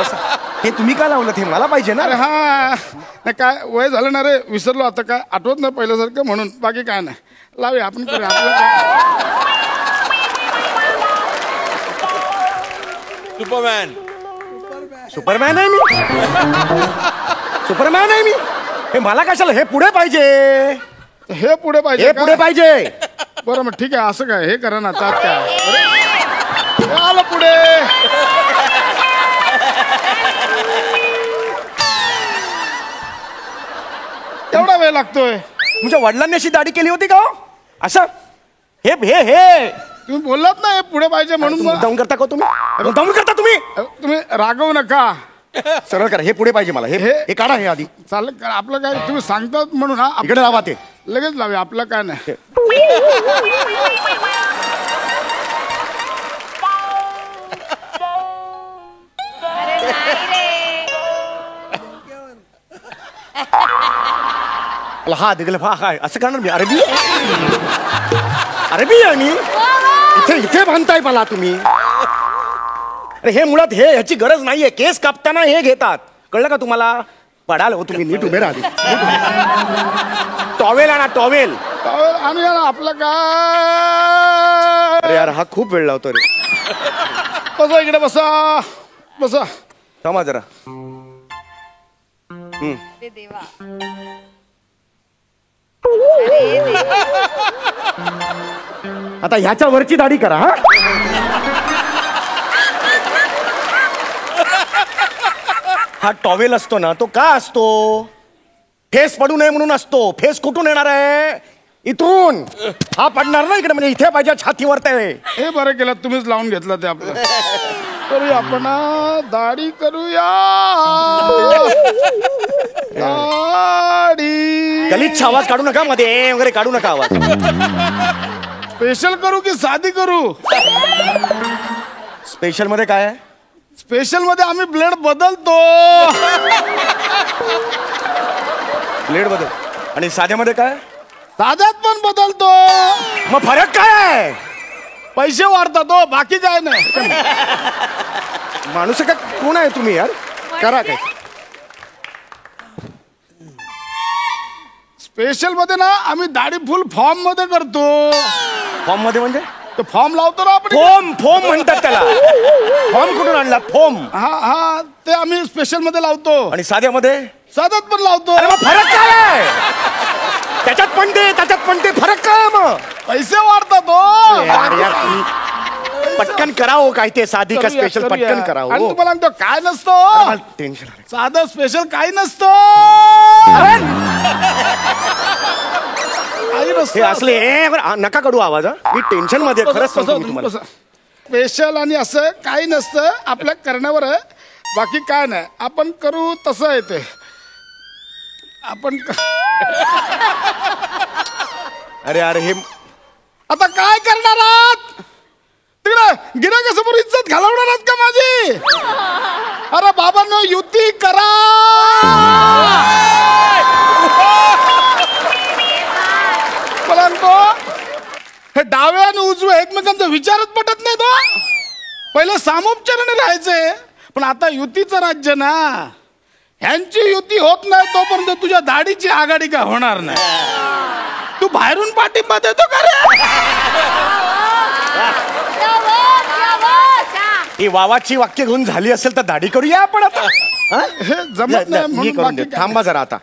बसा. हे तुम्ही का लावलं ते मला पाहिजे ना अरे हा नाही काय वय झालं ना रे विसरलो आता काय आठवत नाही पहिल्यासारखं म्हणून बाकी काय नाही लावूया आपण करूया आपलं सुपरमॅन सुपरमॅन आहे मी सुपरमॅन आहे मी हे मला कशाला हे पुढे पाहिजे हे पुढे पाहिजे हे का? पुढे पाहिजे बरं मग ठीक आहे असं काय हे करा ना तात काय हे आलं पुढे एवढा वेळ लागतोय तुमच्या वडिलांनी अशी दाढी केली होती का हो? असं हे हे हे तुम्ही बोललात ना हे पुढे पाहिजे म्हणून मग- मुद्दाम करता का तुम्ही मुद्दाम करता तुम्ही तुम्ही रागवू नका सरळ करा हे पुढे पाहिजे मला हे हे- हे काढा हे आधी चालेल का? आपलं काय तुम्ही सांगतात म्हणून हा इकडे लावा ते लगेच लावूया आपलं काय नाही मला हा दिलं हा काय असं करणार मी अरबी अरबी आहे मी इथे इथे बांधताय मला तुम्ही अरे हे मुळात हे ह्याची गरज नाहीये केस कापताना हे घेतात कळलं का तुम्हाला पडाल हो तुम्ही नीट उभे राहा टॉवेल आणा टॉवेल आणि यार आपलं काय अरे यार हा खूप वेळ लावतो रे बसा इकडे बसा बसा थांबा जरा आता ह्याच्या वरची दाढी करा हा हा टॉवेल असतो ना तो का असतो फेस पडू नये म्हणून असतो फेस कुठून येणार आहे इथून हा पडणार ना इकडे म्हणजे इथे पाहिजे छातीवर ते हे बरं केलं तुम्हीच लावून घेतलं ते आपलं करूया आपण दाढी करूया दाढी गलिच्छ आवाज काढू नका मध्ये वगैरे काढू नका आवाज स्पेशल करू की साधी करू स्पेशल मध्ये काय आहे स्पेशल मध्ये आम्ही ब्लेड बदलतो ब्लेड बदल आणि साध्यामध्ये काय साध्यात पण बदलतो मग फरक काय आहे पैसे वाढतात हो बाकी काय नाही माणूस का कोण आहे तुम्ही यार करा काय स्पेशल मध्ये ना आम्ही दाढी फुल फॉर्म मध्ये करतो फॉर्म मध्ये म्हणजे तो फॉर्म लावतो ना आपण फोम फोम म्हणतात त्याला फॉर्म कुठून आणला फोम हा ते आम्ही स्पेशल मध्ये लावतो आणि साध्यामध्ये साध्यात पण लावतो अरे मग फरक काय आहे त्याच्यात पण ते फरक काय आहे मग पैसे वाढतात हो यार यार तुम्ही पटकन करावं काय ते साधी का करूया, स्पेशल करूया. पटकन आणि करावं तुम्हाला सांगतो काय नसतं टेन्शन साधं स्पेशल काही नसतं काही हे नसतं असले नका काढू आवाज हा. मी टेन्शन मध्ये आहे, खरंच सांगतो मी तुम्हाला स्पेशल आणि असं काही नसतं आपल्या करण्यावर आहे बाकी काय नाही आपण करू तसं आहे ते आपण अरे अरे हे आता काय करणार आहात तिकडे गिरायकासमोर इज्जत घालवणार आहात का माझी? अरे बाबांनो युती करा. बोलांको हे डावे आणि उजवे एकमेकांचा विचारच पटत नाही तो. पहिले सामोपचाराने राहायचे पण आता युतीचं राज्य ना. ह्यांची युती होत नाही तोपर्यंत तुझ्या दाढीची आघाडी काय होणार नाही. तू बाहेरून पाठिंबा देतो का रे? ही वावाची वाक्य घेऊन झाली असेल तर दाढी करूया आपण आता. हे जमत नाही मी म्हणून करून दे. बाकी काय. थांबा जरा आता.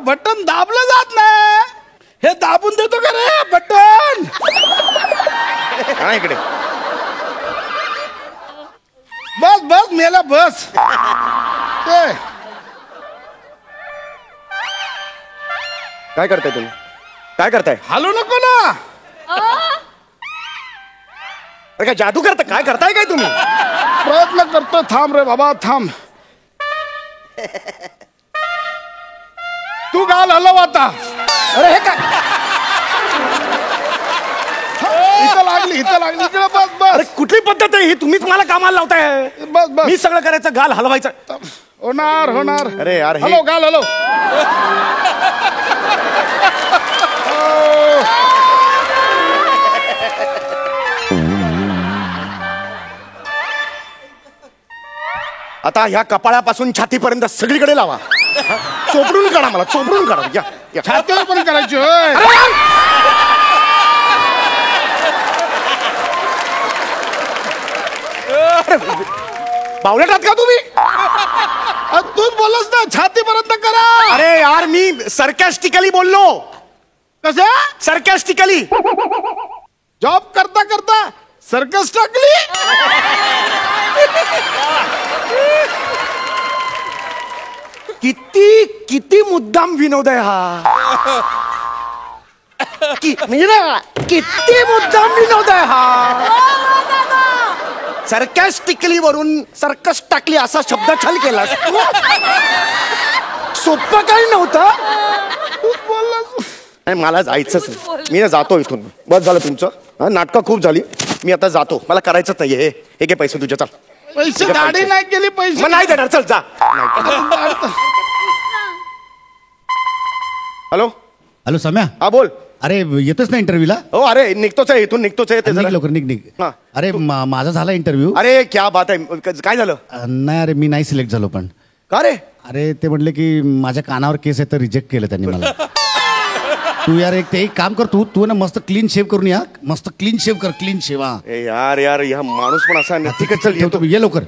बटन दाबलं जात नाही. हे दाबून देतो का रे बटन? हा इकडे बस बस मेला बस. ए, काय करताय तुम्ही? काय करताय? हालू नको ना. अरे काय जादू करताय? काय करताय काय तुम्ही? प्रयत्न करतो. थांब रे बाबा थांब. तू गाल हलव आता. अरे हे काय? इथं लागली इकडे बस अरे बस कुठली पद्धत आहे ही? तुम्हीच मला कामाला लावताय. बस बस. मी सगळं करायचं, गाल हलवायचं. होणार होणार. अरे यार, हे- हलव गाल हलव. आता ह्या कपाळापासून छातीपर्यंत सगळीकडे लावा. चोपडून काढा मला, चोपडून काढा. या, या. छातीवर पण करायची होय. बावळट आहात का तुम्ही? तूच बोललास ना छातीपर्यंत करा. अरे यार मी सरकॅस्टिकली बोललो. कसं सरकॅस्टिकली. जॉब करता करता सर्कस टाकली. किती किती मुद्दाम विनोद आहे हा. म्हणजे ना, किती मुद्दाम विनोद आहे हा. सरकॅस्टिकली वरून सर्कस टाकली असा शब्द छल केला. सोपं काही नव्हतं. नाही मला जायचंच नाही. मी ना जातो इथून. बस झालं तुमचं. हा, नाटकं खूप झाली. मी आता जातो. मला करायचंच नाही. हे घे पैसे तुझे. चल. पैसे दाढी नाही केली पैसे. मग नाही देणार. चल जा. Hello hello Samya. हा बोल. अरे येतोच ना इंटरव्ह्यूला? हो अरे निघतोच आहे इथून. निघतोच आहे ते निघ जरा. लवकर निघ. हा. अरे माझा झाला इंटरव्ह्यू. अरे क्या बात आहे. काय झालं? नाही अरे मी नाही सिलेक्ट झालो. पण का रे? अरे ते म्हटले की माझ्या कानावर केस आहे तर रिजेक्ट केलं त्यांनी मला. तू यार एक काम कर. तू ना मस्त क्लीन शेव करून या. मस्त क्लीन शेव कर. Clean shave. हा ए यार यार ह्या माणूस पण असा नाही. ठीक आहे चल येतो. ये लवकर.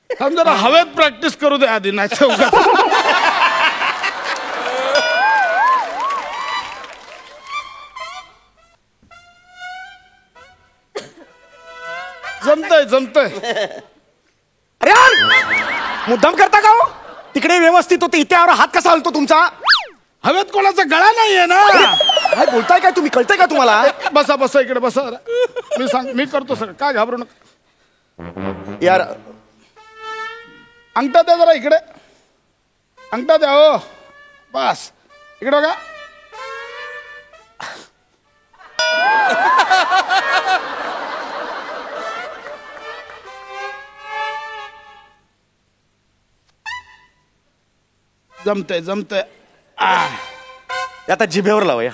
थांब जरा हवेत प्रॅक्टिस करू दे आधी. नाही जमतय. अरे यार मुद्दाम करता का हो? तिकडे व्यवस्थित होते. इथे आवर हात कसा हलतो तुमचा? हवेत कोणाचा गळा नाहीये ना. काय बोलताय काय तुम्ही? कळतंय का तुम्हाला? बसा बसा इकडे बसा. मी करतो सर. काय घाबरू नका. यार अंगठा द्या जरा इकडे. अंगठा द्या. हो बस इकडे बघा. जमतय. आता जिभेवर लावा या.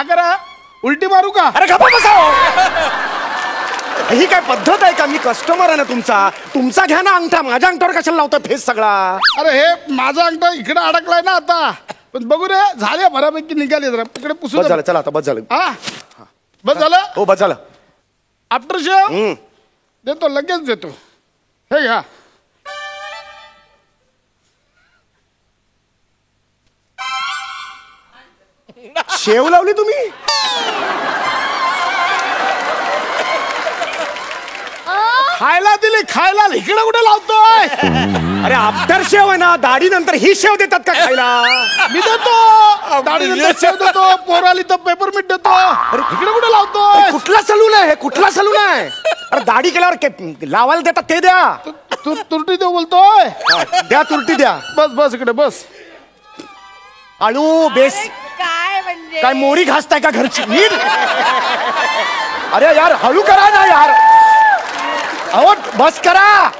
करा उलटी मारू का? अरे गप्पा बसा हो. ही काय पद्धत आहे का? मी कस्टमर आहे ना तुमचा घ्या ना अंगठा. माझ्या अंगठावर कशाला लावता फेस सगळा? अरे हे माझा अंगठा इकडे अडकलाय ना आता. पण बघू रे झाले बऱ्यापैकी निघाले. जरा इकडे पुसू बस दे. झालं. चला आता बस झालं. हा बस झालं. हो बस झालं. आफ्टर शेव देतो लगेच देतो. हे घ्या. शेव लावली तुम्ही? खायला दिली, खायला इकडे कुठे लावतोय? अरे आफ्टर शेव आहे ना, दाढी नंतर ही शेव देतात का खायला? मी देतो दाढी नंतर शेव देतो, पोराली तर पेपरमिंट देतो. अरे इकडे कुठे लावतोय? कुठला सलून आहे हे? कुठला सलून आहे? अरे दाढी केल्यावर लावायला देतात ते द्या. तुरटी देऊ बोलतोय. द्या तुरटी द्या. बस बस इकडे बस. आळू बेस काय म्हणजे काय मोरी घासताय का घरची? नीट. अरे यार हळू करा ना यार. अहो बस करा.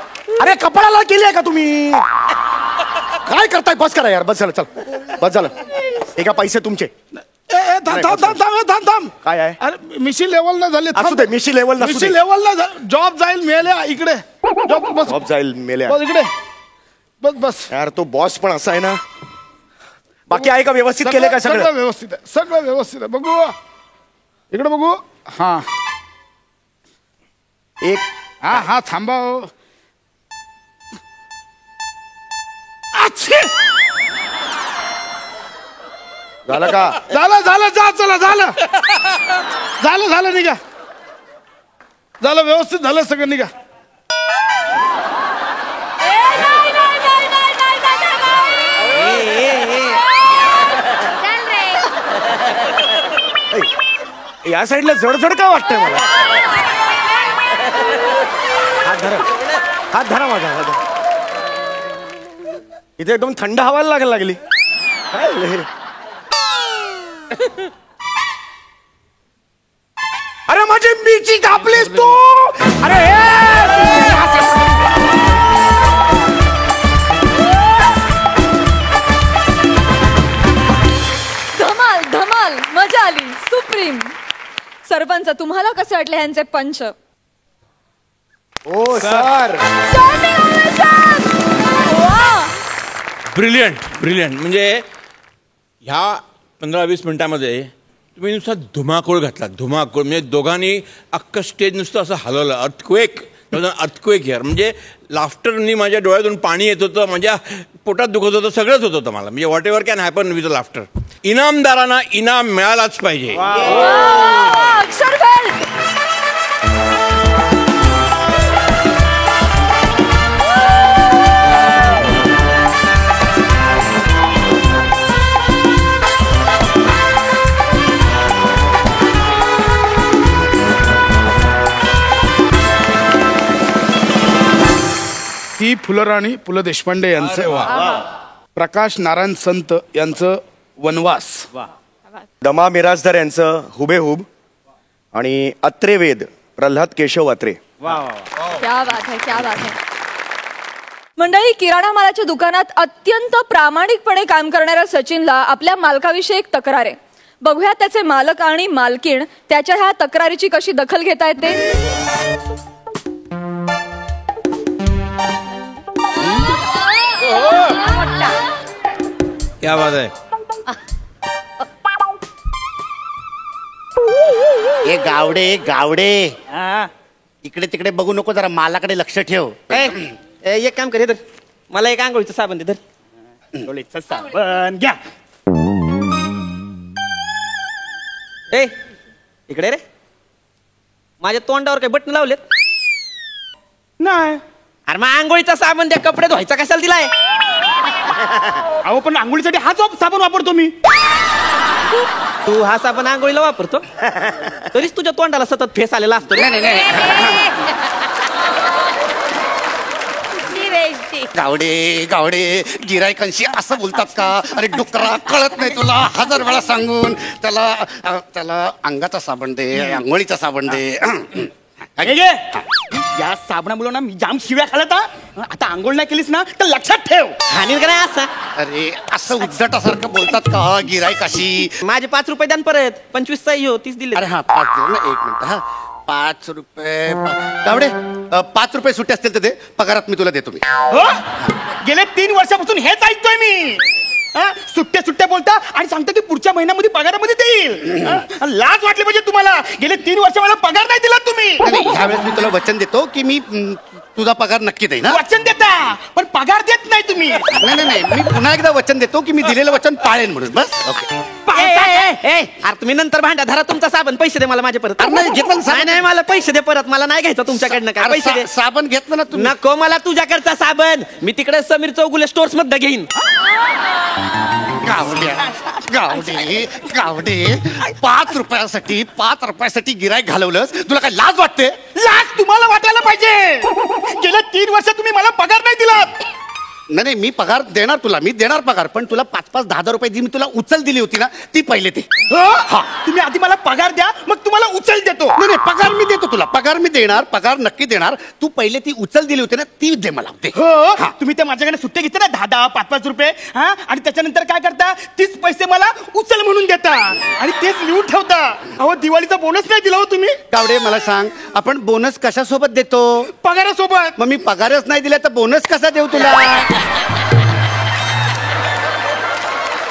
अरे कपड्याला केली आहे का तुम्ही? काय करताय? बस करा यार. बस झालं, चल बस झालं. हे का पैसे तुमचे? थांब. काय आहे? अरे मिशी लेवल ना झाले. असू दे, मिशी लेवल नसू मिशी दे. लेवल ना जॉब जाईल मेल्या इकडे. जॉब बस जॉब जाईल मेल्या. बस इकडे. बस बस. यार तो बॉस पण असा आहे ना. बाकी आहे का? व्यवस्थित केले का सगळं सगळं? व्यवस्थित आहे, सगळं व्यवस्थित आहे. बघू इकडे बघू. हा एक हा हा थांबा. अच्छे. झालं का? झालं झालं जा चला झालं झालं निघा. झालं व्यवस्थित झालं सगळं निघा. या साईडला जडजड का वाटतंय मला? हात धरा, हात धरा माझा. हात धरा. इथे एकदम थंड हवायला लागायला लागली. काय झालं हे? अरे माझी मिरची कापलीस तू. अरे धमाल धमाल, मजा आली. सुप्रीम. सरपंच, तुम्हाला कसे वाटले ह्यांचे पंच? ओ सर, ब्रिलियंट. म्हणजे ह्या 15-20 मिनिटामध्ये तुम्ही नुसता धुमाकूळ घातला. धुमाकूळ म्हणजे दोघांनी अख्खं स्टेज नुसतं असं हलवलं. Earthquake here. म्हणजे लाफ्टरनी माझ्या डोळ्यातून पाणी येत होतं, माझ्या पोटात दुखत होतं, सगळंच होत होतं मला. म्हणजे whatever can happen with laughter. इनामदारांना इनाम मिळालाच पाहिजे. अक्षर बेल्ट. ती फुलराणी पु ल देशपांडे यांचं, प्रकाश नारायण संत यांचं वनवास, दमा मिराजदार यांचं हुबेहूब आणि अत्रे वेद प्रल्हाद केशव अत्रे. क्या बात है, क्या बात है. मंडळी, किराणा मालाच्या दुकानात अत्यंत प्रामाणिकपणे काम करणाऱ्या सचिनला आपल्या मालकाविषयी एक तक्रार आहे. बघूया त्याचे मालक आणि मालकीण त्याच्या ह्या तक्रारीची कशी दखल घेता येते. क्या बात आहे. ए गावडे इकडे तिकडे बघू नको, जरा मालाकडे लक्ष ठेव. एक काम कर, मला एक आंघोळीचं साबण दे. आंघोळीचं साबण घ्या. ए इकडे रे, माझ्या तोंडावर काय बटन लावलेत? नाही. अरे मग आंघोळीचा साबण द्या, कपडे धुवायचा कशाला दिलाय? अहो पण आंघोळीसाठी हाच साबण वापरतो मी. तू हा साबण आंघोळीला वापरतो, तरीच तुझ्या तोंडाला सतत फेस आलेला असतो. गावडे गिरायकांशी असं बोलतात का? अरे डुकरा, कळत नाही तुला? 1000 वेळा सांगून त्याला अंगाचा साबण दे, आंघोळीचा साबण दे. या साबणामुळे ना मी जाम शिव्या खाल्ल्या. आता आंघोळ नाही केलीस ना तर लक्षात ठेव. हानी का नाही असा? अरे असं उद्धटासारखं बोलतात का गिरायकाशी? माझे 5 रुपये द्या परत. 25 चा 30 दिले. अरे हा 5 दे ना. 1 मिनिट. हा 5 रुपये. गावडे 5 रुपये सुट्टे असतील तर दे, पगारात मी तुला देतो. मी गेले 3 वर्षापासून हेच ऐकतोय मी. सुट्ट्या सुट्ट्या बोलता आणि सांगता की पुढच्या महिन्यामध्ये पगारामध्ये देईल. लाज वाटली पाहिजे तुम्हाला. गेले 3 वर्ष मला पगार नाही दिला तुम्ही. ह्यावेळेस मी तुला वचन देतो की मी तुझा पगार नक्की देईन. वचन देता पण पगार देत नाही तुम्ही. नाही मी पुन्हा एकदा वचन देतो की मी दिलेलं वचन पाळेन म्हणून. बस ओके. अरे तुम्ही नंतर भांडा धरा तुमचा साबण. पैसे दे मला माझे परत. नाही घेतलं ना नाही मला पैसे दे परत. मला नाही घ्यायचं तुमच्याकडनं काय. पैसे दे. साबण घेतलं ना तुम्ही. नको मला तुझ्याकडचा साबण. मी तिकडे समीर चौगुले स्टोर्स मध्ये घेईन. गावडे 5 रुपयासाठी गिरायक घालवलंस. तुला काय लाज वाटते? लाज तुम्हाला वाटायला पाहिजे. गेले 3 वर्ष तुम्ही मला पगार नाही दिलात. नाही मी पगार देणार तुला. मी देणार पगार. पण तुला 5-5, 10 रुपये जी मी तुला उचल दिली होती ना ती पहिले ते. हा तुम्ही आधी मला पगार द्या मग तुम्हाला उचल देतो. नाही पगार मी देतो तुला. पगार मी देणार. पगार नक्की देणार. तू पहिले ती उचल दिली होती ना ती दे मला. हो तुम्ही त्या माझ्याकडे सुट्टे घेतले ना 10, 5 रुपये. आणि त्याच्यानंतर काय करता? तीच पैसे मला उचल म्हणून देता आणि तेच लिहून ठेवता. अहो दिवाळीचा बोनस नाही दिला हो तुम्ही. गावडे मला सांग आपण बोनस कशासोबत देतो? पगारासोबत. मग मी पगारच नाही दिला तर बोनस कसा देऊ तुला?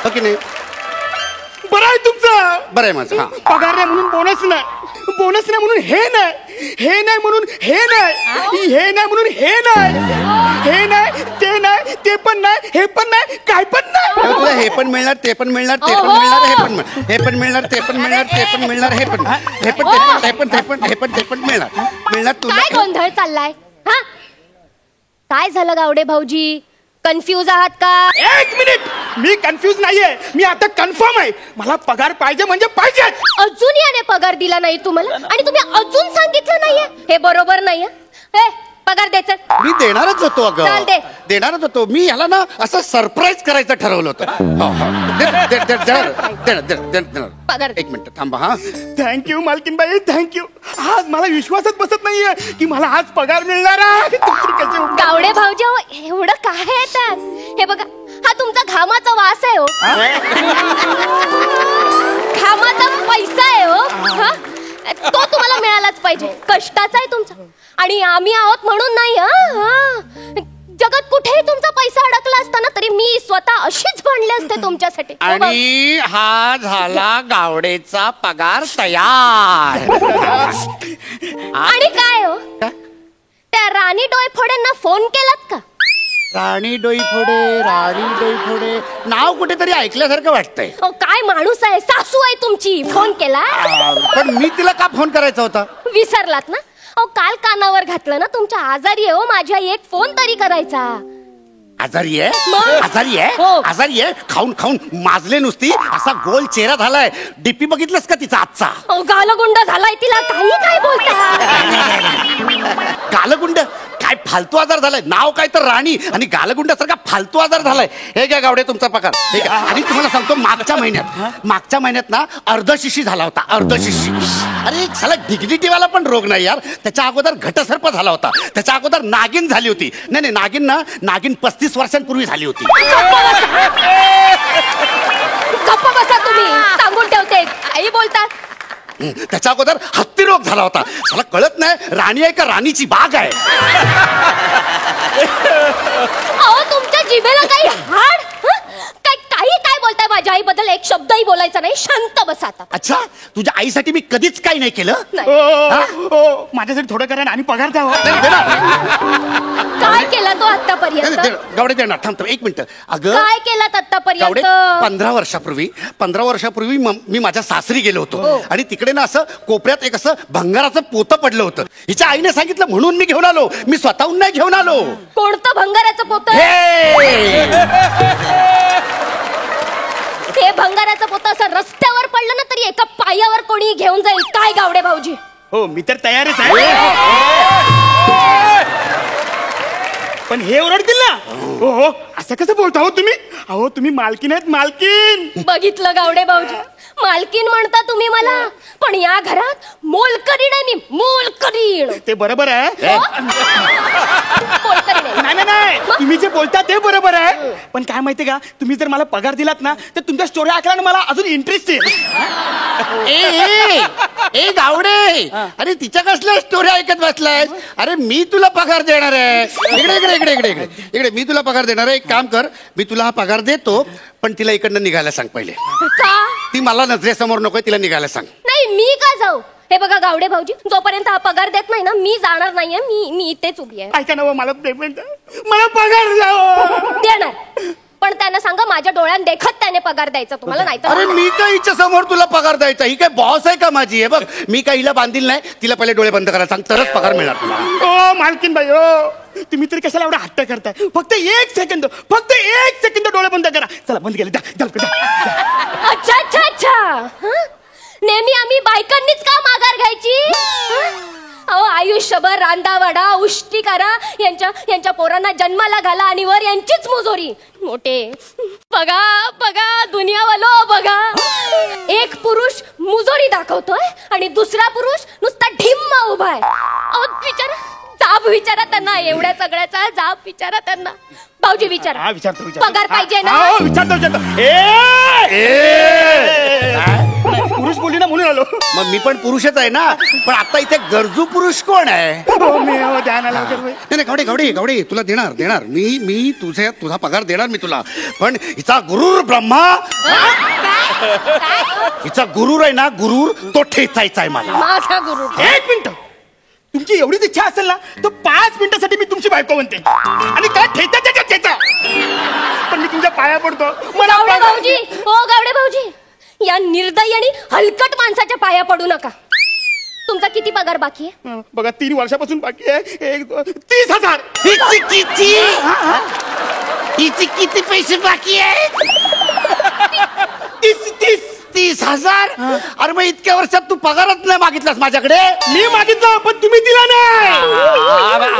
ओके नाही बरं आहे तुमचं. बरं आहे माझं. पगार नाही म्हणून बोनस नाही. बोनस नाही म्हणून हे नाही. हे नाही म्हणून हे नाही. हे नाही म्हणून हे नाही. हे नाही ते नाही ते पण नाही हे पण नाही काय पण नाही. तुला हे पण मिळणार ते पण मिळणार ते पण मिळणार हे पण हे पण मिळणार ते पण मिळणार ते पण मिळणार हे पण हे पण ते पण ते पण हे पण ते पण मिळणार तुला. काय गोंधळ चाललाय? हा काय झालं गावडे भाऊजी? कन्फ्यूज आहात का? 1 मिनिट. मी कन्फ्यूज नाहीये. मी आता कन्फर्म आहे. मला पगार पाहिजे म्हणजे पाहिजेच. अजून याने पगार दिला नाही तुम्हाला आणि तुम्ही अजून सांगितलं नाहीये. हे बरोबर नाहीये. पगार द्यायचा. मी देणारच होतो. चाल अगं दे. देणारच होतो. मी ह्याला ना असं सरप्राईज करायचं ठरवलं होतं. देणार. पगार. 1 मिनिट थांबा. हा थँक्यू मालकीनबाई थँक्यू. आज मला विश्वासच बसत नाहीये की मला आज पगार मिळणार आहे. गावडे भाऊजी एवढं काय येतात? हे बघा हा तुमचा घामाचा वास आहे हो. घामाचा पैसा आहे हो. तो तुम्हाला मिळालाच पाहिजे. कष्टाचा आहे तुमचा आणि आम्ही आहोत म्हणून नाही. जगात कुठेही तुमचा पैसा अडकला असता ना तरी मी स्वतः अशीच भांडले असते तुमच्यासाठी. आणि हा झाला गावडेचा पगार तयार. आणि काय हो त्या राणी डोईफोडेंना फोन केलात का? राणी डोईफोडे नाव कुठेतरी ऐकल्यासारखं वाटतंय. काय माणूस आहे. सासू आहे तुमची. फोन केला? पण मी तिला का फोन करायचा होता? विसरलात ना? काल कानावर घातलं ना तुमच्या आजारी आहे हो. माझ्या एक फोन तरी करायचा. आजारी आहे? मग? आजारी आहे? हो. आजारी आहे. खाऊन खाऊन माजले नुसती. असा गोल चेहरा झालाय. डीपी बघितलंस का तिचा आजचा? गालगुंड झालाय तिला. काही काय बोलता? गालगुंड काय फालतू आजार झालाय. नाव काय तर राणी आणि गालगुंडासारखा फालतू आजार झालाय. हे घ्या गावडे तुमचा पगार. हे घ्या. आणि तुम्हाला सांगतो मागच्या महिन्यात ना अर्धशिशी झाला होता. अर्धशिशी. अरे साला डिग्निटीवाला पण रोग नाही यार. त्याच्या अगोदर घटसर्प झाला होता. त्याच्या अगोदर नागिन झाली होती. नाही नागिन 35 वर्षांपूर्वी झाली होती. गप्प बसा तुम्ही. सांगून ठेवते. काही बोलतात. त्याच्या अगोदर हत्ती रोग झाला होता. मला कळत नाही राणी आहे का राणीची बाग आहे. अहो तुमच्या जिभेला काही हाड? काय बोलताय? माझ्या आईबद्दल एक शब्दही बोलायचा नाही. शांत बसा आता. अच्छा तुझ्या आईसाठी मी कधीच काही नाही केलं. माझ्यासाठी थोडं करा आणि पगार द्या. काय केला तो आतापर्यंत? गावडे देणार. थांबतो 1 मिनिट. अगं काय केलात आतापर्यंत? 15 वर्षापूर्वी मी माझ्या सासरी गेलो होतो आणि तिकडे ना असं कोपऱ्यात एक असं भंगाराचं पोतं पडलं होतं. हिच्या आईने सांगितलं म्हणून मी घेऊन आलो. मी स्वतःहून नाही घेऊन आलो. कोणतं भंगाराचं पोतं? ते भंगाराचं पोतं असं रस्त्यावर पडलं ना तरी एका पायावर कोणी घेऊन जाईल. काय गावडे भाऊजी? हो मी तर तयारच आहे. पण हे ओरडतील ना. हो असं कसं बोलता हो तुम्ही? अहो तुम्ही मालकीन आहेत. मालकीन. बघितलं गावडे भाऊजी. मालकीन म्हणता तुम्ही मला, पण या घरात मोलकरीण आहे मी, मोलकरीण. ते बरोबर आहे. मोलकरीण आहे. नाही नाही, तुम्ही जे बोलता ते बरोबर आहे, पण काय माहितीये का, तुम्ही जर मला पगार दिलात ना तर तुमच्या स्टोरी ऐकल्याने मला अजून इंटरेस्ट येईल. ए गावडे, अरे तिच्या कसल्या स्टोरी ऐकत बसलाय? अरे मी तुला पगार देणार आहे. इकडे इकडे इकडे इकडे इकडे इकडे मी तुला पगार देणार आहे. एक काम कर, मी तुला हा पगार देतो, पण तिला इकडनं निघायला सांग पहिले. का? ती मला नजरेसमोर नको, तिला निघायला सांग. नाही, मी का जाऊ? हे बघा गावडे भाऊजी, जोपर्यंत हा पगार देत नाही ना, मी जाणार नाहीये. मी इथेच उभी आहे. ऐका ना, मला पेमेंट, मला पगार द्यावं. देणार, पण त्यांना सांगा माझ्या डोळ्यात देखत त्याने पगार द्यायचा तुम्हाला, नाही अरे तर. मी काय हिच्या समोर तुला पगार द्यायचा? ही काय बॉस आहे का माझी? आहे बघ, मी काय हिला बांधील नाही. तिला पहिले डोळे बंद करायला सांग, तरच पगार मिळणार तुला. ओ मालकीन बाई, ओ तुम्ही तरी कशाला एवढा हट्ट करताय? फक्त एक सेकंद डोळे बंद करा. चला बंद केले. अच्छा अच्छा अच्छा. हं? नेहमी आम्ही बायकांनीच का माघार घ्यायची? हं? अहो, आयुष्यभर रांदावडा उष्टी करा, यांच्या पोरांना जन्माला घाला आणि वर यांचीच मुजोरी. मोठे बघा बघा, दुनियावालो बघा, एक पुरुष मुजोरी दाखवतोय आणि दुसरा पुरुष नुसता ढिम्मा उभा आहे. अहो विचारा, जाब विचारा त्यांना, एवढ्या सगळ्याचा जाब विचारा त्यांना. भाऊजी विचारा, विचारतो. पगार पाहिजे ना? विचारतो. पुरुष बोलली ना म्हणून आलो. मग मी पण पुरुषच आहे ना, पण आता इथे गरजू पुरुष कोण आहे? नाही गावडे गावडे गावडे, तुला देणार मी तुझा पगार देणार मी तुला, पण हिचा गुरुर ब्रह्मा, हिचा गुरुर आहे ना, गुरुर तो ठेचायचा आहे मला. माझा गुरु. एक मिनिट, तुमची एवढीच इच्छा असेल ना तर 5 मिनिटासाठी मी तुमची बायको म्हणते, आणि काय ठेचा. पण मी तुमच्या पाया पडतो. गावडे भाऊजी, हो गावडे भाऊजी, या निर्दयी आणि हलकट माणसाच्या पाया पडू नका. तुमचा किती पगार बाकी आहे? बघा 3 वर्षापासून बाकी आहे. 30,000. हिची किती पैसे बाकी आहे? 30,000. अरे मग इतक्या वर्षात तू पगारच नाही मागितलास माझ्याकडे? मी मागितला पण तुम्ही दिला नाही.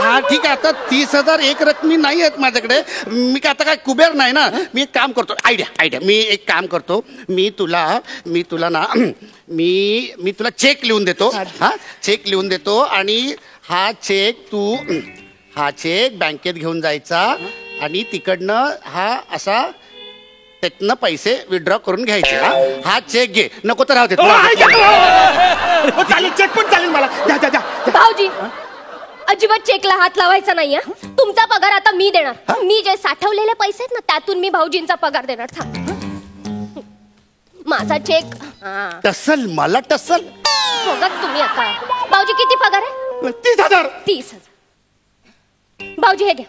हा ठीक आहे, आता 30,000 एक रकमी नाही आहेत माझ्याकडे. मी काय आता काय कुबेर नाही ना. मी एक काम करतो, आयडिया मी एक काम करतो, मी तुला ना मी तुला चेक लिहून देतो. हा चेक लिहून देतो, आणि हा चेक बँकेत घेऊन जायचा, आणि तिकडनं हा असा त्यातनं पैसे विड्रॉ करून घ्यायचे. हा चेक घे, नको तर राहू दे. चालेल, चेक पण चालेल मला. द्या. भाऊजी, अजिबात चेकला हात लावायचा नाही. तुमचा पगार आता मी देणार. मी जे साठवलेले पैसे आहेत ना, त्यातून मी भाऊजींचा पगार देणार. माझा चेक. टसल मला टसल. बघा तुम्ही आता. भाऊजी किती पगार आहे? 30,000. 30,000. भाऊजी हे घ्या.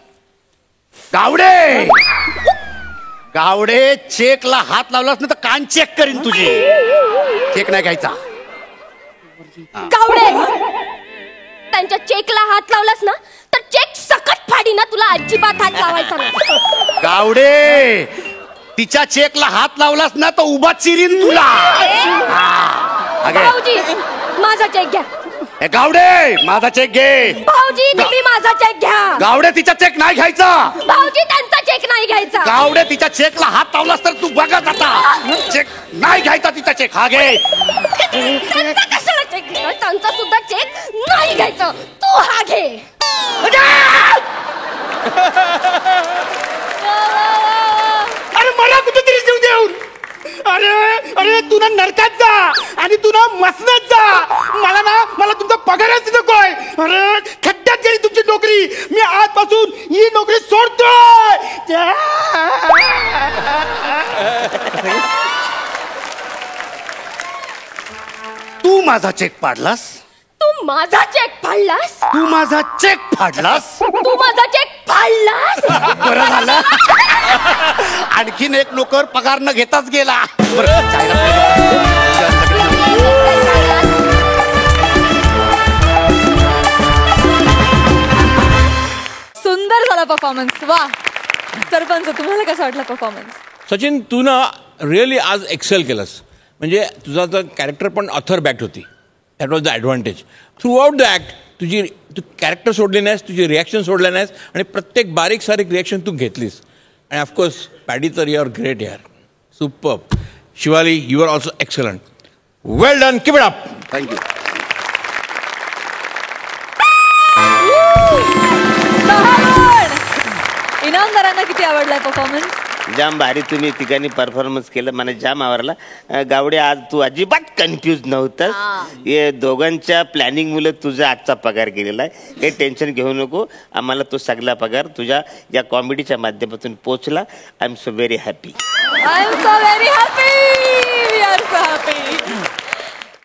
गावडे, चेकला हात लावलास ना तर कान चेक करीन तुझी. चेक नाही घ्यायचा. गावडे, त्यांच्या चेकला हात लावलास ना तर चेक सकट फाडी ना. तुला अजिबात हात लावायचा नाही. गावडे, तिच्या चेकला हात लावलास ना तर उभा चिरीन तुला. भाऊजी, माझा चेक घ्या. गावडे, माझा चेक घे. भाऊजी, तुम्ही माझा चेक घ्या. गावडे, तिचा चेक नाही घ्यायचा. भाऊजी, त्यांचा चेक नाही घ्यायचा. गावडे, तिच्या चेकला हात लावलास तर तू बघत आता. चेक नाही घ्यायचा तिचा चेक. हा घे. त्यांचा कशाला चेक घ्या? त्यांचा सुद्धा चेक नाही घ्यायचा. तू हा घे. अरे मला कुठेतरी जीव देऊन. अरे तू ना नरकात जा आणि तू ना मसनात जा. मला तुमचा पगारच नकोय. अरे खड्ड्यात गेली तुमची नोकरी. मी आजपासून ही नोकरी सोडतोय. तू माझा चेक पाडलास. तू माझा चेक फाडलास. तू माझा चेक फाडलास. तू माझा चेक फाडलास. बरं झालं. आणखीन एक नोकर पगार न घेताच गेला. सुंदर झाला परफॉर्मन्स. वा सरपंच, तुम्हाला कसा वाटला परफॉर्मन्स? सचिन, तू ना रिअली आज एक्सेल केलंस. म्हणजे तुझा तर कॅरेक्टर पण ऑथर बॅक्ड होती. That was the advantage. Throughout the act तू कॅरेक्टर सोडली नाहीस, तुझी रिॲक्शन सोडल्या नाहीस, आणि प्रत्येक बारीक सारीक रिॲक्शन तू घेतलीस. आणि ऑफकोर्स पॅडी तर युअर ग्रेट यार. Super. Shivali, you are also excellent. Well done, keep it up. Thank you. इनामदारांना किती आवडलाय परफॉर्मन्स? जाम भारी तुम्ही तिघांनी परफॉर्मन्स केलं, मला जाम आवडला. गावडे, आज तू अजिबात कन्फ्यूज नव्हतास. हे दोघांच्या प्लॅनिंग मुळे तुझा आजचा पगार गेलेला आहे. काही टेन्शन घेऊ नको. आम्हाला तो सगळा पगार तुझ्या या कॉमेडीच्या माध्यमातून पोहोचला. I am so very happy. I am so very happy. We are so happy.